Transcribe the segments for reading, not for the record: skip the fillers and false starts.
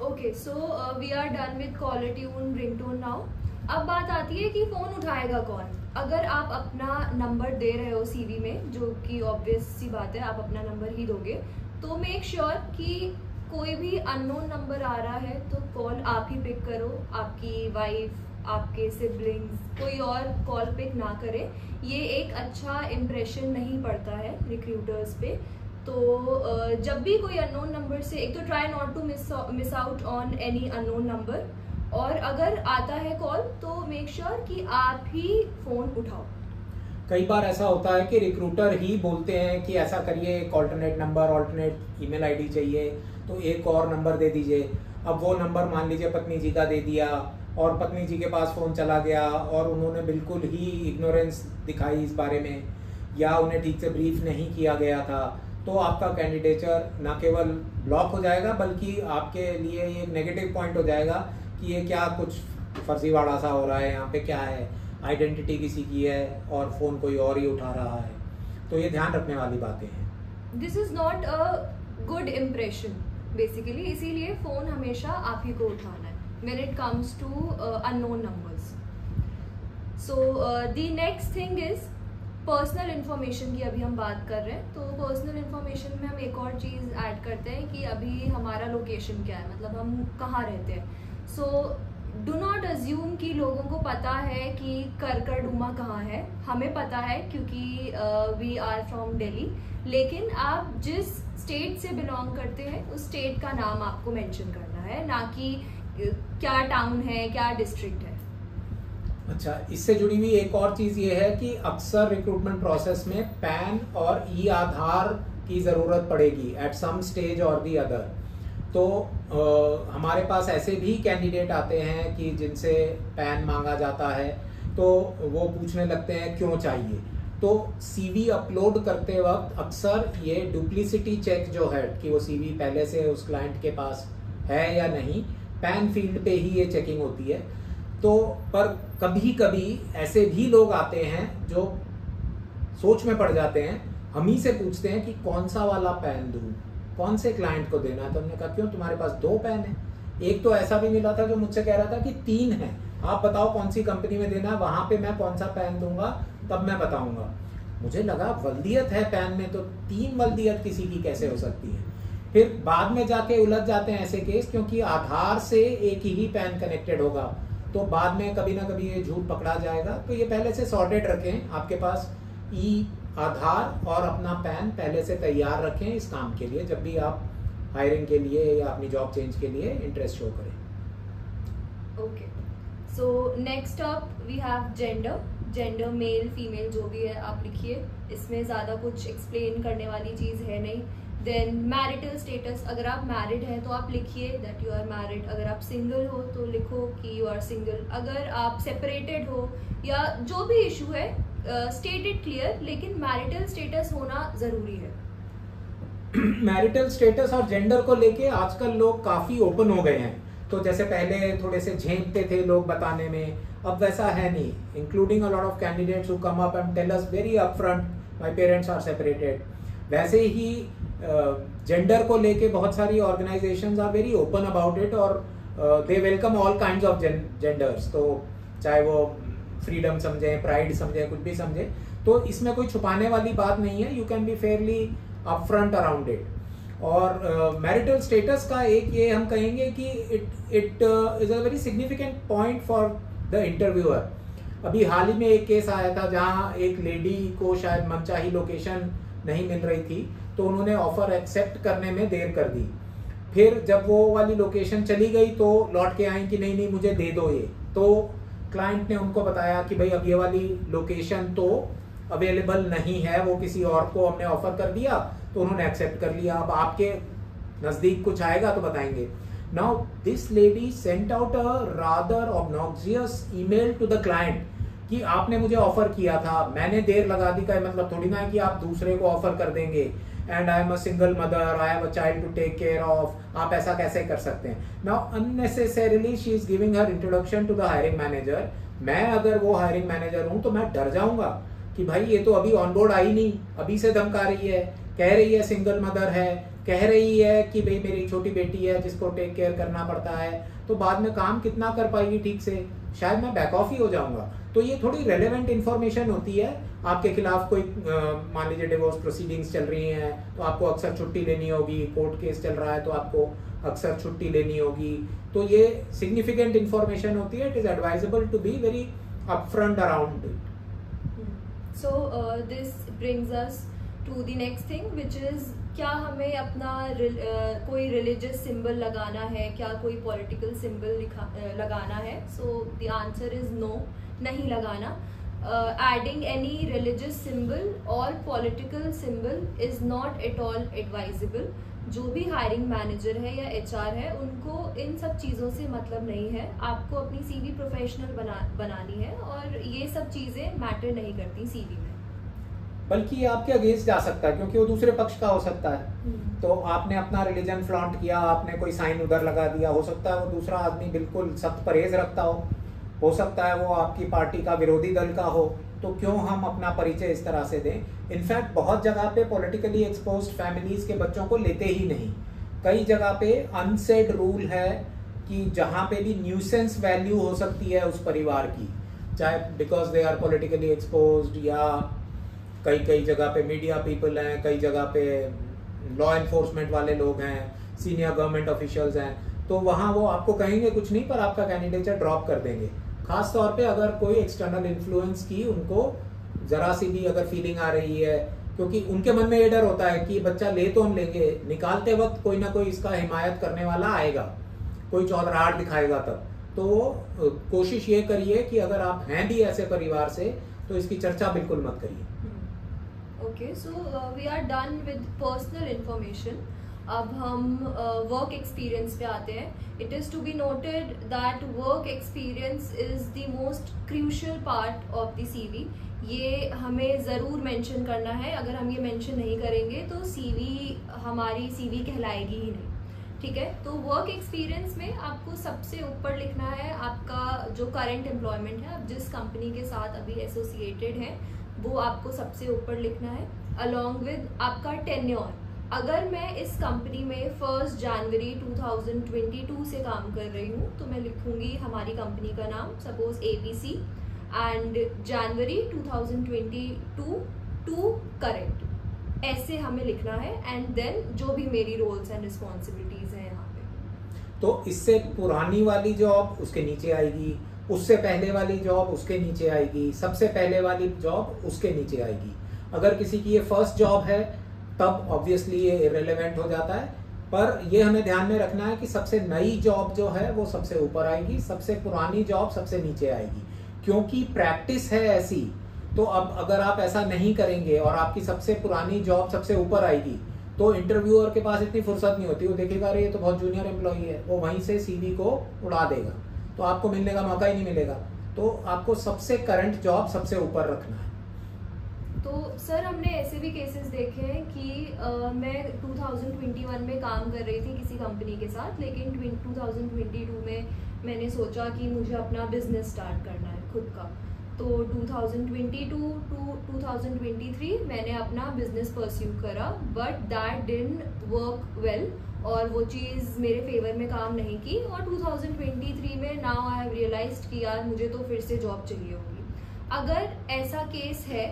Okay, so we are done with caller tune, ringtone now. अब बात आती है कि फ़ोन उठाएगा कौन। अगर आप अपना नंबर दे रहे हो सीवी में, जो कि ऑब्वियस सी बात है, आप अपना नंबर ही दोगे, तो मेक श्योर कि कोई भी अननोन नंबर आ रहा है तो कॉल आप ही पिक करो। आपकी वाइफ, आपके सिबलिंग्स, कोई और कॉल पिक ना करे। ये एक अच्छा इम्प्रेशन नहीं पड़ता है रिक्रूटर्स पे। तो जब भी कोई अननोन नंबर से, एक तो try not to miss out on any unknown number, और अगर आता है कॉल तो मेक श्योर कि आप ही फ़ोन उठाओ। कई बार ऐसा होता है कि रिक्रूटर ही बोलते हैं कि ऐसा करिए, एक alternate number, alternate email ID चाहिए, तो एक और नंबर दे दीजिए। अब वो नंबर मान लीजिए पत्नी जी का दे दिया और पत्नी जी के पास फ़ोन चला गया और उन्होंने बिल्कुल ही इग्नोरेंस दिखाई इस बारे में, या उन्हें ठीक से ब्रीफ नहीं किया गया था, तो आपका कैंडिडेचर न केवल ब्लॉक हो जाएगा बल्कि आपके लिए ये एक नेगेटिव पॉइंट हो जाएगा कि ये क्या कुछ फर्जीवाड़ा सा हो रहा है, यहाँ पे क्या है, आइडेंटिटी किसी की है और फ़ोन कोई और ही उठा रहा है। तो ये ध्यान रखने वाली बातें हैं। This is not a good impression basically, इसीलिए फ़ोन हमेशा आप ही को उठाना है when it comes to unknown numbers. So the next thing is personal information की। अभी हम बात कर रहे हैं तो पर्सनल इन्फॉर्मेशन में हम एक और चीज़ ऐड करते हैं कि अभी हमारा लोकेशन क्या है, मतलब हम कहाँ रहते हैं। सो डू नॉट अज्यूम कि लोगों को पता है कि करकरडुमा कहाँ है। हमें पता है क्योंकि वी आर फ्रॉम दिल्ली, लेकिन आप जिस स्टेट से बिलोंग करते हैं उस स्टेट का नाम आपको मेंशन करना है, ना कि क्या टाउन है, क्या डिस्ट्रिक्ट है। अच्छा, इससे जुड़ी हुई एक और चीज़ ये है कि अक्सर रिक्रूटमेंट प्रोसेस में पैन और ई आधार की ज़रूरत पड़ेगी एट सम स्टेज और दी अदर। तो हमारे पास ऐसे भी कैंडिडेट आते हैं कि जिनसे पैन मांगा जाता है, तो वो पूछने लगते हैं क्यों चाहिए। तो सीवी अपलोड करते वक्त अक्सर ये डुप्लिसिटी चेक जो है कि वो सीवी पहले से उस क्लाइंट के पास है या नहीं, पैन फील्ड पे ही ये चेकिंग होती है। तो पर कभी कभी ऐसे भी लोग आते हैं जो सोच में पड़ जाते हैं, हम ही से पूछते हैं कि कौन सा वाला पैन दूं, कौन से क्लाइंट को देना है। तो हमने कहा क्यों, तुम्हारे पास 2 पैन है। एक तो ऐसा भी मिला था जो मुझसे कह रहा था कि 3 है, आप बताओ कौन सी कंपनी में देना है, वहां पे मैं कौन सा पैन दूंगा तब मैं बताऊंगा। मुझे लगा वल्दियत है पैन में, तो 3 वल्दियत किसी की कैसे हो सकती है। फिर बाद में जाके उलझ जाते हैं ऐसे केस, क्योंकि आधार से एक ही पैन कनेक्टेड होगा, तो बाद में कभी ना कभी ये झूठ पकड़ा जाएगा। तो ये पहले से सॉर्टेड रखें, आपके पास ई आधार और अपना पैन पहले से तैयार रखें इस काम के लिए, जब भी आप हायरिंग के लिए या अपनी जॉब चेंज के लिए इंटरेस्ट शो करें। Okay, so next up we have gender, male female जो भी है आप लिखिए, इसमें ज़्यादा कुछ एक्सप्लेन करने वाली चीज़ है नहीं। देन मैरिटल स्टेटस, अगर आप मैरिड हैं तो आप लिखिए दैट यू आर मैरिड। अगर आप सिंगल हो तो लिखो कि यू आर सिंगल। अगर आप सेपरेटेड हो या जो भी इशू है, स्टेटेड क्लियर, लेकिन मैरिटल स्टेटस होना ज़रूरी है। मैरिटल स्टेटस और जेंडर को लेके आजकल लोग काफ़ी ओपन हो गए हैं। तो जैसे पहले थोड़े से झेंकते थे लोग बताने में, अब वैसा है नहीं। Including a lot of candidates who come up and tell us very upfront, my parents are separated. वैसे ही जेंडर को लेके बहुत सारी organisations are very open about it, और they welcome all kinds of genders. तो चाहे वो फ्रीडम समझें, प्राइड समझें, कुछ भी समझें, तो इसमें कोई छुपाने वाली बात नहीं है। You can be Fairlie upfront around it. और मैरिटल स्टेटस का एक ये हम कहेंगे कि it is a very significant point for the interviewer. अभी हाल ही में एक केस आया था जहां एक लेडी को शायद मनचाही लोकेशन नहीं मिल रही थी, तो उन्होंने ऑफर एक्सेप्ट करने में देर कर दी। फिर जब वो वाली लोकेशन चली गई तो लौट के आई कि नहीं नहीं मुझे दे दो ये। तो क्लाइंट ने उनको बताया कि भाई अब ये वाली लोकेशन तो अवेलेबल नहीं है, वो किसी और को हमने ऑफर कर दिया, तो उन्होंने एक्सेप्ट कर लिया। अब आपके नजदीक कुछ आएगा तो बताएंगे। Now this lady sent out a rather obnoxious email to the client कि आपने मुझे ऑफर किया था, मैंने देर लगा दी का मतलब थोड़ी ना है कि आप दूसरे को ऑफर कर देंगे। And I am a single mother, I have a child to take care of, आप ऐसा कैसे कर सकते हैं। Now unnecessarily she is giving her introduction to the hiring manager. मैं अगर वो हायरिंग मैनेजर हूं तो मैं डर जाऊंगा कि भाई ये तो अभी ऑनबोर्ड आई नहीं, अभी से धमका रही है, कह रही है सिंगल मदर है, कह रही है कि भाई मेरी छोटी बेटी है जिसको टेक केयर करना पड़ता है, तो बाद में काम कितना कर पाएगी ठीक से, शायद मैं बैक ऑफ ही हो जाऊंगा। तो ये थोड़ी रेलेवेंट इन्फॉर्मेशन होती है। आपके खिलाफ कोई मान लीजिए डिवोर्स प्रोसीडिंग्स चल रही हैं तो आपको अक्सर छुट्टी लेनी होगी, कोर्ट केस चल रहा है तो आपको अक्सर छुट्टी लेनी होगी, तो ये सिग्निफिकेंट इन्फॉर्मेशन होती है। It is advisable to be very upfront around it. So this brings us to the next thing, which is क्या हमें अपना कोई रिलीजियस सिंबल लगाना है, क्या कोई पॉलिटिकल सिंबल लगाना है? So the answer is no, नहीं लगाना। एडिंग एनी रिलीजियस सिंबल और political symbol is not at all advisable. जो भी हायरिंग मैनेजर है या एचआर है उनको इन सब चीज़ों से मतलब नहीं है। आपको अपनी सीवी प्रोफेशनल बनानी है और ये सब चीज़ें मैटर नहीं करती सीवी में। बल्कि ये आपके अगेंस्ट जा सकता है क्योंकि वो दूसरे पक्ष का हो सकता है। तो आपने अपना रिलीजन फ्लॉन्ट किया, आपने कोई साइन उधर लगा दिया, हो सकता है वो दूसरा आदमी बिल्कुल सख्त परहेज रखता हो सकता है वो आपकी पार्टी का विरोधी दल का हो, तो क्यों हम अपना परिचय इस तरह से दें। इनफैक्ट बहुत जगह पे पॉलिटिकली एक्सपोज्ड फैमिलीज के बच्चों को लेते ही नहीं। कई जगह पे अनसेड रूल है कि जहाँ पे भी न्यूसेंस वैल्यू हो सकती है उस परिवार की, चाहे because they are politically exposed, या कई जगह पे मीडिया पीपल हैं, कई जगह पे लॉ एनफोर्समेंट वाले लोग हैं, सीनियर गवर्नमेंट ऑफिशियल्स हैं, तो वहाँ वो आपको कहेंगे कुछ नहीं पर आपका कैंडिडेचर ड्रॉप कर देंगे। खास तौर पे अगर कोई एक्सटर्नल इन्फ्लुएंस की उनको जरा सी भी अगर फीलिंग आ रही है, क्योंकि उनके मन में ये डर होता है कि बच्चा ले तो हम लेंगे, निकालते वक्त कोई ना कोई इसका हिमायत करने वाला आएगा, कोई चौधराहट दिखाएगा तब। तो कोशिश ये करिए कि अगर आप हैं भी ऐसे परिवार से तो इसकी चर्चा बिल्कुल मत करिए। Okay, so we are done with personal information. अब हम वर्क एक्सपीरियंस पे आते हैं। It is to be noted that work experience is the most crucial part of the CV. ये हमें ज़रूर मेंशन करना है। अगर हम ये मेंशन नहीं करेंगे तो सीवी हमारी सीवी कहलाएगी ही नहीं, ठीक है। तो वर्क एक्सपीरियंस में आपको सबसे ऊपर लिखना है आपका जो करंट एम्प्लॉयमेंट है, आप जिस कंपनी के साथ अभी एसोसिएटेड हैं वो आपको सबसे ऊपर लिखना है, अलॉन्ग विद आपका टेन्योर। अगर मैं इस कंपनी में 1 जनवरी 2022 से काम कर रही हूँ तो मैं लिखूंगी हमारी कंपनी का नाम, suppose ABC, and January 2022 to current, ऐसे हमें लिखना है। एंड देन जो भी मेरी रोल्स एंड रिस्पॉन्सिबिलिटीज हैं यहाँ पे, तो इससे पुरानी वाली जॉब उसके नीचे आएगी, उससे पहले वाली जॉब उसके नीचे आएगी, सबसे पहले वाली जॉब उसके नीचे आएगी। अगर किसी की ये फर्स्ट जॉब है तब ऑब्वियसली ये इररिलेवेंट हो जाता है, पर ये हमें ध्यान में रखना है कि सबसे नई जॉब जो है वो सबसे ऊपर आएगी, सबसे पुरानी जॉब सबसे नीचे आएगी, क्योंकि प्रैक्टिस है ऐसी। तो अब अगर आप ऐसा नहीं करेंगे और आपकी सबसे पुरानी जॉब सबसे ऊपर आएगी तो इंटरव्यूअर के पास इतनी फुर्सत नहीं होती, वो देखेगा अरे ये तो बहुत जूनियर एम्प्लॉई है, वो वहीं से सीवी को उड़ा देगा, तो आपको मिलने का मौका ही नहीं मिलेगा। तो आपको सबसे करंट जॉब सबसे ऊपर रखना है। तो सर हमने ऐसे भी केसेस देखे हैं कि मैं 2021 में काम कर रही थी किसी कंपनी के साथ, लेकिन 2022 में मैंने सोचा कि मुझे अपना बिजनेस स्टार्ट करना है खुद का। तो 2022 टू 2023 मैंने अपना बिजनेस परस्यू करा, but that didn't work well और वो चीज़ मेरे फेवर में काम नहीं की। और 2023 में नाउ आई हैव रियलाइज्ड कि यार मुझे तो फिर से जॉब चाहिए होगी। अगर ऐसा केस है,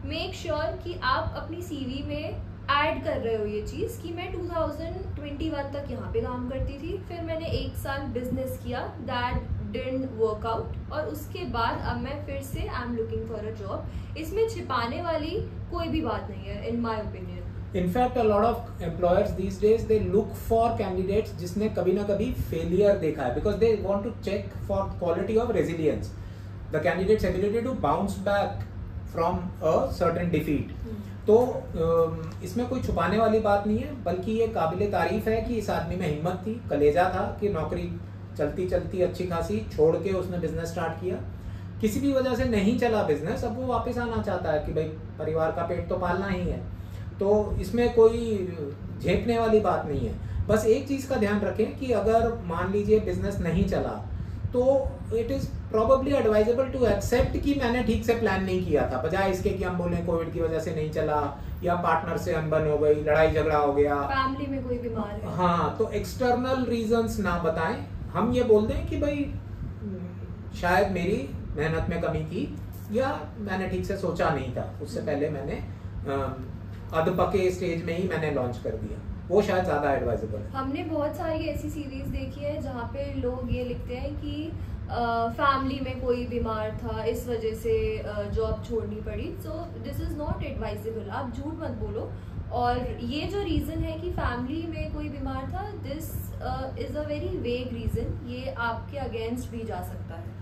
मेक श्योर कि आप अपनी सीवी में ऐड कर रहे हो ये चीज़ कि मैं 2021 तक यहाँ पे काम करती थी, फिर मैंने 1 साल बिजनेस किया, दैट डिडंट वर्क आउट, और उसके बाद अब मैं फिर से I am looking for a job. इसमें छिपाने वाली कोई भी बात नहीं है in my opinion. In fact, a lot of employers these days they look for candidates जिसने कभी ना कभी failure देखा है, because they want to check for quality of resilience, the candidate's ability to bounce back from a certain defeat. तो इसमें कोई छुपाने वाली बात नहीं है, बल्कि ये काबिले तारीफ है कि इस आदमी में हिम्मत थी, कलेजा था कि नौकरी चलती चलती अच्छी खासी छोड़ के उसने बिजनेस स्टार्ट किया। किसी भी वजह से नहीं चला बिजनेस, अब वो वापस आना चाहता है कि भाई परिवार का पेट तो पालना ही है। तो इसमें कोई झेपने वाली बात नहीं है। बस एक चीज़ का ध्यान रखें कि अगर मान लीजिए बिजनेस नहीं चला तो it is probably advisable to accept कि मैंने ठीक से प्लान नहीं किया था, बजाय इसके कि हम बोलें कोविड की वजह से नहीं चला, या पार्टनर से अनबन हो गई, लड़ाई झगड़ा हो गया, फैमिली में कोई बीमार है। हाँ, तो एक्सटर्नल रीजंस ना बताएं, हम ये बोल दें कि भाई शायद मेरी मेहनत में कमी थी, या मैंने ठीक से सोचा नहीं था, उससे पहले मैंने अधपके स्टेज में ही मैंने लॉन्च कर दिया, वो शायद ज्यादा एडवाइजेबल है। हमने बहुत सारी ऐसी सीरीज देखी है जहाँ पे लोग ये लिखते हैं कि फैमिली में कोई बीमार था, इस वजह से जॉब छोड़नी पड़ी। So this is not advisable, आप झूठ मत बोलो। और ये जो रीजन है कि फैमिली में कोई बीमार था, this is a very vague reason, ये आपके अगेंस्ट भी जा सकता है।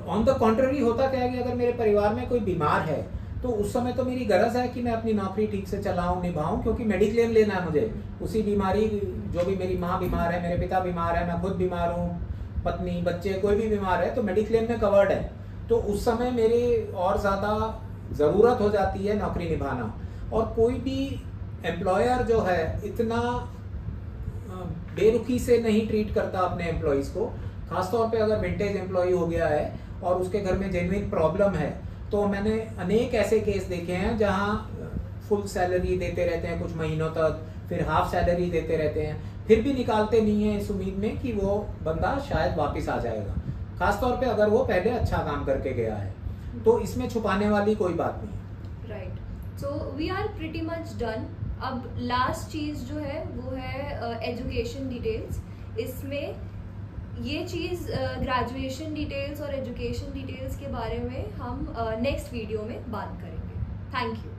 ऑन द कॉन्ट्ररी होता क्या है कि अगर मेरे परिवार में कोई बीमार है तो उस समय तो मेरी गरज है कि मैं अपनी नौकरी ठीक से चलाऊं, निभाऊं, क्योंकि मेडिक्लेम लेना है मुझे। उसी बीमारी, जो भी मेरी माँ बीमार है, मेरे पिता बीमार है, मैं खुद बीमार हूँ, पत्नी, बच्चे, कोई भी बीमार है, तो मेडिक्लेम में कवर्ड है। तो उस समय मेरी और ज्यादा जरूरत हो जाती है नौकरी निभाना। और कोई भी एम्प्लॉयर जो है इतना बेरुखी से नहीं ट्रीट करता अपने एम्प्लॉयज को, खासतौर पे अगर विंटेज एम्प्लॉय हो गया है और उसके घर में जेन्युइन प्रॉब्लम है। तो मैंने अनेक ऐसे केस देखे हैं जहां फुल सैलरी देते रहते हैं कुछ महीनों तक, फिर हाफ सैलरी देते रहते हैं, फिर भी निकालते नहीं है इस उम्मीद में कि वो बंदा शायद वापस आ जाएगा, खासतौर पे अगर वो पहले अच्छा काम करके गया है। तो इसमें छुपाने वाली कोई बात नहीं। Right, so we are pretty much done. अब लास्ट चीज जो है वो है एजुकेशन डिटेल्स। इसमें ये चीज़ ग्रेजुएशन डिटेल्स और एजुकेशन डिटेल्स के बारे में हम नेक्स्ट वीडियो में बात करेंगे। Thank you.